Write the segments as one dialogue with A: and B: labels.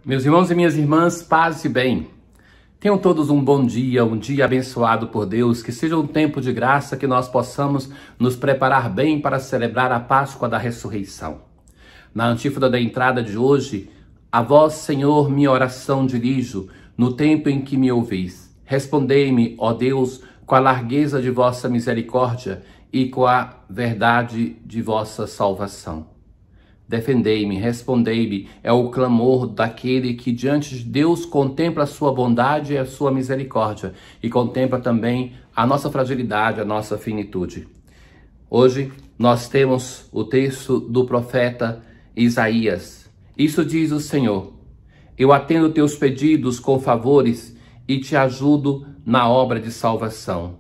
A: Meus irmãos e minhas irmãs, paz e bem. Tenham todos um bom dia, um dia abençoado por Deus, que seja um tempo de graça, que nós possamos nos preparar bem para celebrar a Páscoa da Ressurreição. Na antífona da entrada de hoje, a vós, Senhor, minha oração dirijo, no tempo em que me ouvis. Respondei-me, ó Deus, com a largueza de vossa misericórdia e com a verdade de vossa salvação. Defendei-me, respondei-me, é o clamor daquele que diante de Deus contempla a sua bondade e a sua misericórdia e contempla também a nossa fragilidade, a nossa finitude. Hoje nós temos o texto do profeta Isaías. Isso diz o Senhor: eu atendo teus pedidos com favores e te ajudo na obra de salvação.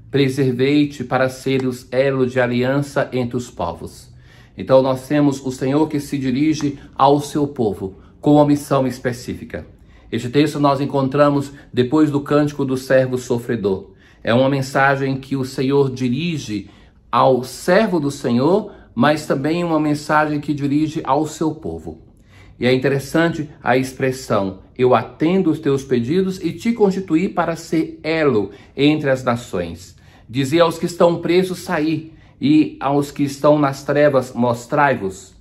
A: Preservei-te para seres elo de aliança entre os povos. Então nós temos o Senhor que se dirige ao seu povo com uma missão específica. Este texto nós encontramos depois do cântico do servo sofredor. É uma mensagem que o Senhor dirige ao servo do Senhor, mas também uma mensagem que dirige ao seu povo. E é interessante a expressão: eu atendo os teus pedidos e te constituí para ser elo entre as nações. Dizia aos que estão presos, saí, e aos que estão nas trevas, mostrai-vos.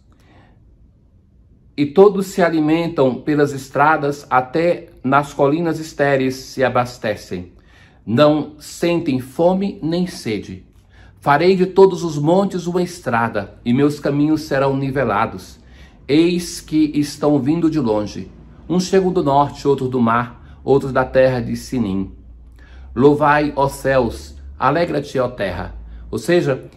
A: E todos se alimentam pelas estradas, até nas colinas estéreis se abastecem. Não sentem fome nem sede. Farei de todos os montes uma estrada, e meus caminhos serão nivelados. Eis que estão vindo de longe. Uns chegam do norte, outros do mar, outros da terra de Sinim. Louvai, ó céus, alegra-te, ó terra. Ou seja,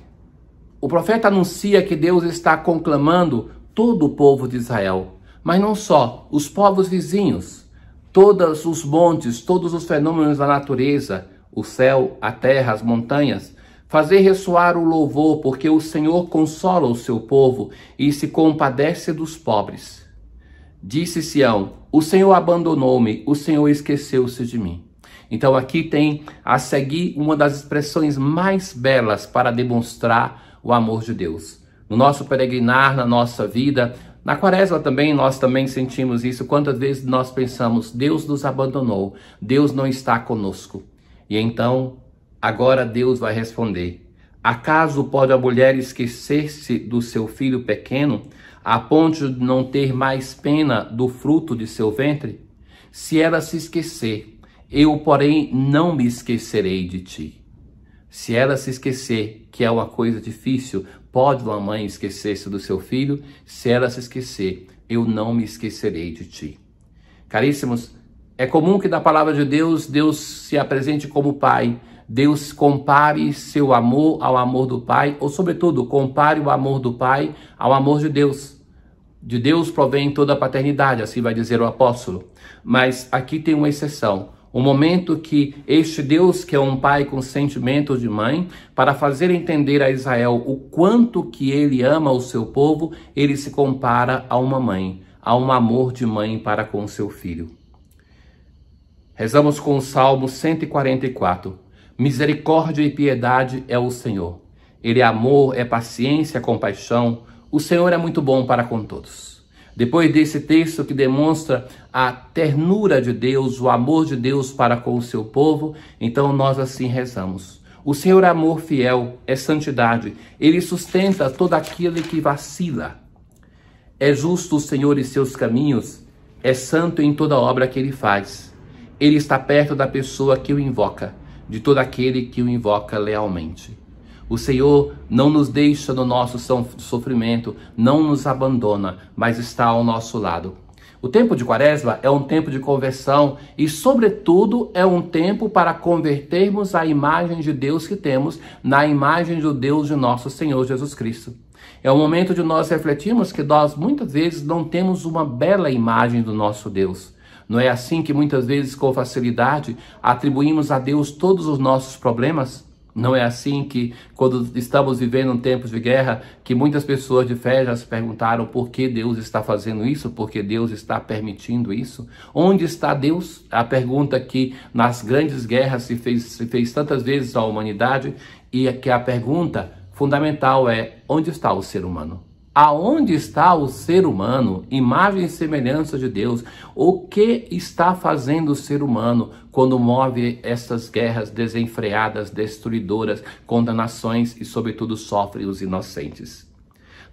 A: o profeta anuncia que Deus está conclamando todo o povo de Israel, mas não só, os povos vizinhos, todos os montes, todos os fenômenos da natureza, o céu, a terra, as montanhas, fazer ressoar o louvor, porque o Senhor consola o seu povo e se compadece dos pobres. Disse Sião: o Senhor abandonou-me, o Senhor esqueceu-se de mim. Então aqui tem a seguir uma das expressões mais belas para demonstrar o amor de Deus. No nosso peregrinar, na nossa vida, na quaresma também, nós também sentimos isso. Quantas vezes nós pensamos: Deus nos abandonou, Deus não está conosco. E então, agora Deus vai responder: acaso pode a mulher esquecer-se do seu filho pequeno, a ponto de não ter mais pena do fruto de seu ventre? Se ela se esquecer, eu, porém, não me esquecerei de ti. Se ela se esquecer, que é uma coisa difícil, pode uma mãe esquecer-se do seu filho? Se ela se esquecer, eu não me esquecerei de ti. Caríssimos, é comum que na palavra de Deus, Deus se apresente como Pai. Deus compare seu amor ao amor do Pai, ou sobretudo, compare o amor do Pai ao amor de Deus. De Deus provém toda a paternidade, assim vai dizer o apóstolo. Mas aqui tem uma exceção. O momento que este Deus, que é um pai com sentimentos de mãe, para fazer entender a Israel o quanto que ele ama o seu povo, ele se compara a uma mãe, a um amor de mãe para com o seu filho. Rezamos com o Salmo 144. Misericórdia e piedade é o Senhor. Ele é amor, é paciência, é compaixão. O Senhor é muito bom para com todos. Depois desse texto que demonstra a ternura de Deus, o amor de Deus para com o seu povo, então nós assim rezamos. O Senhor é amor fiel, é santidade. Ele sustenta todo aquele que vacila. É justo o Senhor em seus caminhos, é santo em toda obra que ele faz. Ele está perto da pessoa que o invoca, de todo aquele que o invoca lealmente. O Senhor não nos deixa no nosso sofrimento, não nos abandona, mas está ao nosso lado. O tempo de Quaresma é um tempo de conversão e, sobretudo, é um tempo para convertermos a imagem de Deus que temos na imagem do Deus de nosso Senhor Jesus Cristo. É um momento de nós refletirmos que nós muitas vezes não temos uma bela imagem do nosso Deus. Não é assim que muitas vezes com facilidade atribuímos a Deus todos os nossos problemas? Não é assim que, quando estamos vivendo um tempo de guerra, que muitas pessoas de fé já se perguntaram por que Deus está fazendo isso, por que Deus está permitindo isso? Onde está Deus? A pergunta que nas grandes guerras se fez tantas vezes à humanidade, e que a pergunta fundamental é: onde está o ser humano? Aonde está o ser humano, imagem e semelhança de Deus? O que está fazendo o ser humano quando move essas guerras desenfreadas, destruidoras contra nações e, sobretudo, sofre os inocentes?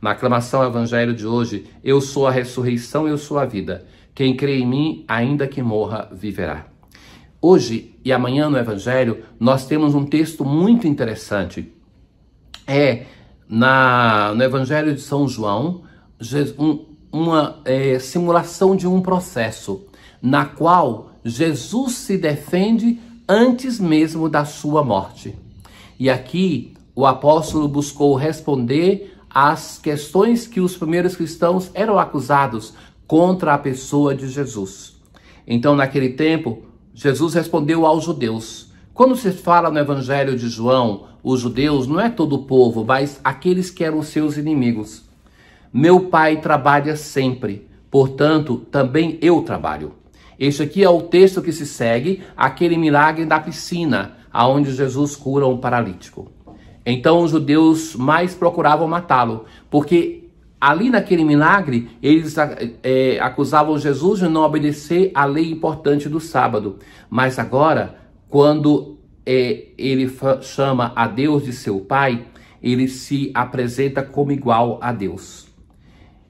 A: Na aclamação ao evangelho de hoje, eu sou a ressurreição, eu sou a vida. Quem crê em mim, ainda que morra, viverá. Hoje e amanhã no evangelho, nós temos um texto muito interessante. No Evangelho de São João, uma simulação de um processo na qual Jesus se defende antes mesmo da sua morte. E aqui o apóstolo buscou responder às questões que os primeiros cristãos eram acusados contra a pessoa de Jesus. Então, naquele tempo, Jesus respondeu aos judeus. Quando se fala no Evangelho de João, os judeus não é todo o povo, mas aqueles que eram seus inimigos. Meu Pai trabalha sempre, portanto, também eu trabalho. Este aqui é o texto que se segue, aquele milagre da piscina, aonde Jesus cura um paralítico. Então os judeus mais procuravam matá-lo, porque ali naquele milagre, eles acusavam Jesus de não obedecer à lei importante do sábado. Mas agora, quando ele chama a Deus de seu Pai, ele se apresenta como igual a Deus.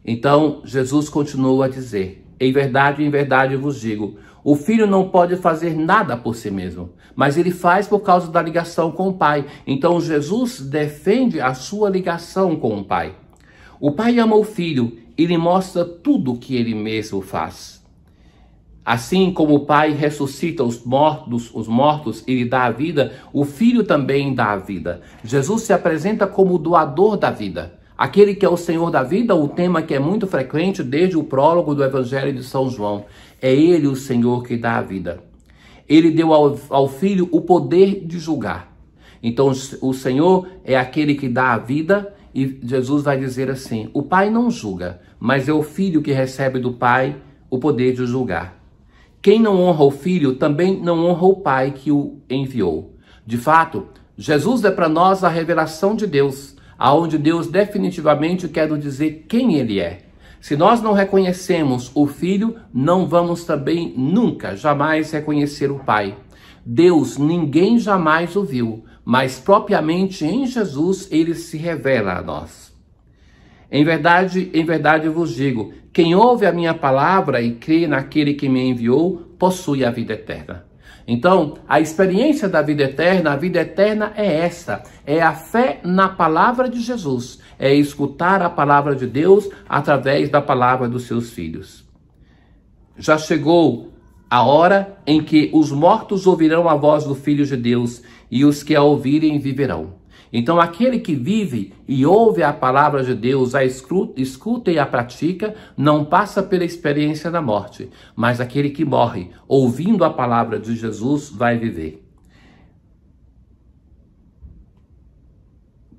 A: Então, Jesus continua a dizer, em verdade vos digo, o Filho não pode fazer nada por si mesmo, mas ele faz por causa da ligação com o Pai. Então, Jesus defende a sua ligação com o Pai. O Pai ama o Filho e lhe mostra tudo o que ele mesmo faz. Assim como o Pai ressuscita os mortos e lhe dá a vida, o Filho também dá a vida. Jesus se apresenta como o doador da vida. Aquele que é o Senhor da vida, o tema que é muito frequente desde o prólogo do Evangelho de São João. É Ele o Senhor que dá a vida. Ele deu ao Filho o poder de julgar. Então o Senhor é aquele que dá a vida e Jesus vai dizer assim, o Pai não julga, mas é o Filho que recebe do Pai o poder de julgar. Quem não honra o Filho também não honra o Pai que o enviou. De fato, Jesus é para nós a revelação de Deus, aonde Deus definitivamente quer nos dizer quem Ele é. Se nós não reconhecemos o Filho, não vamos também nunca, jamais reconhecer o Pai. Deus ninguém jamais o viu, mas propriamente em Jesus Ele se revela a nós. Em verdade vos digo, quem ouve a minha palavra e crê naquele que me enviou, possui a vida eterna. Então, a experiência da vida eterna é essa, é a fé na palavra de Jesus, é escutar a palavra de Deus através da palavra dos seus filhos. Já chegou a hora em que os mortos ouvirão a voz do Filho de Deus e os que a ouvirem viverão. Então, aquele que vive e ouve a palavra de Deus, a escuta e a pratica, não passa pela experiência da morte, mas aquele que morre, ouvindo a palavra de Jesus, vai viver.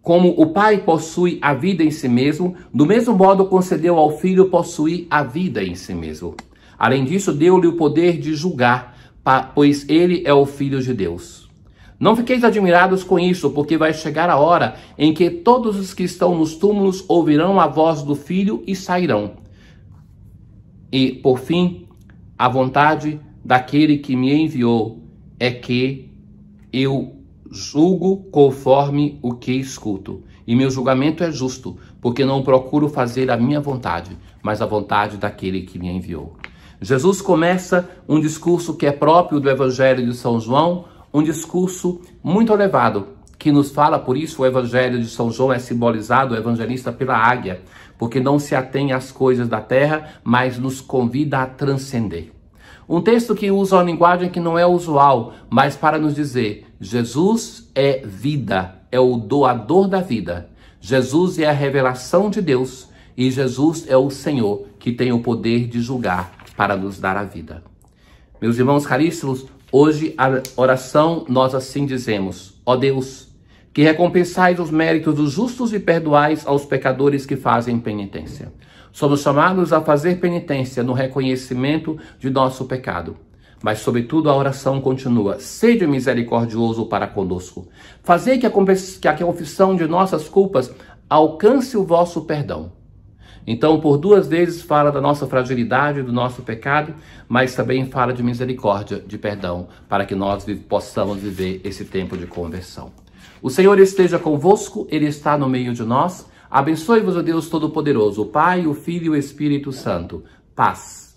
A: Como o Pai possui a vida em si mesmo, do mesmo modo concedeu ao Filho possuir a vida em si mesmo. Além disso, deu-lhe o poder de julgar, pois ele é o Filho de Deus. Não fiqueis admirados com isso, porque vai chegar a hora em que todos os que estão nos túmulos ouvirão a voz do Filho e sairão. E, por fim, a vontade daquele que me enviou é que eu julgo conforme o que escuto. E meu julgamento é justo, porque não procuro fazer a minha vontade, mas a vontade daquele que me enviou. Jesus começa um discurso que é próprio do Evangelho de São João, um discurso muito elevado, que nos fala, por isso o Evangelho de São João é simbolizado, o evangelista, pela águia, porque não se atém às coisas da terra, mas nos convida a transcender. Um texto que usa uma linguagem que não é usual, mas para nos dizer, Jesus é vida, é o doador da vida. Jesus é a revelação de Deus e Jesus é o Senhor que tem o poder de julgar para nos dar a vida. Meus irmãos caríssimos, hoje a oração nós assim dizemos, ó Deus, que recompensais os méritos dos justos e perdoais aos pecadores que fazem penitência. Somos chamados a fazer penitência no reconhecimento de nosso pecado. Mas, sobretudo, a oração continua. Sede misericordioso para conosco. Fazei que a confissão de nossas culpas alcance o vosso perdão. Então, por duas vezes fala da nossa fragilidade, do nosso pecado, mas também fala de misericórdia, de perdão, para que nós possamos viver esse tempo de conversão. O Senhor esteja convosco, Ele está no meio de nós. Abençoe-vos o Deus Todo-Poderoso, o Pai, o Filho e o Espírito Santo. Paz.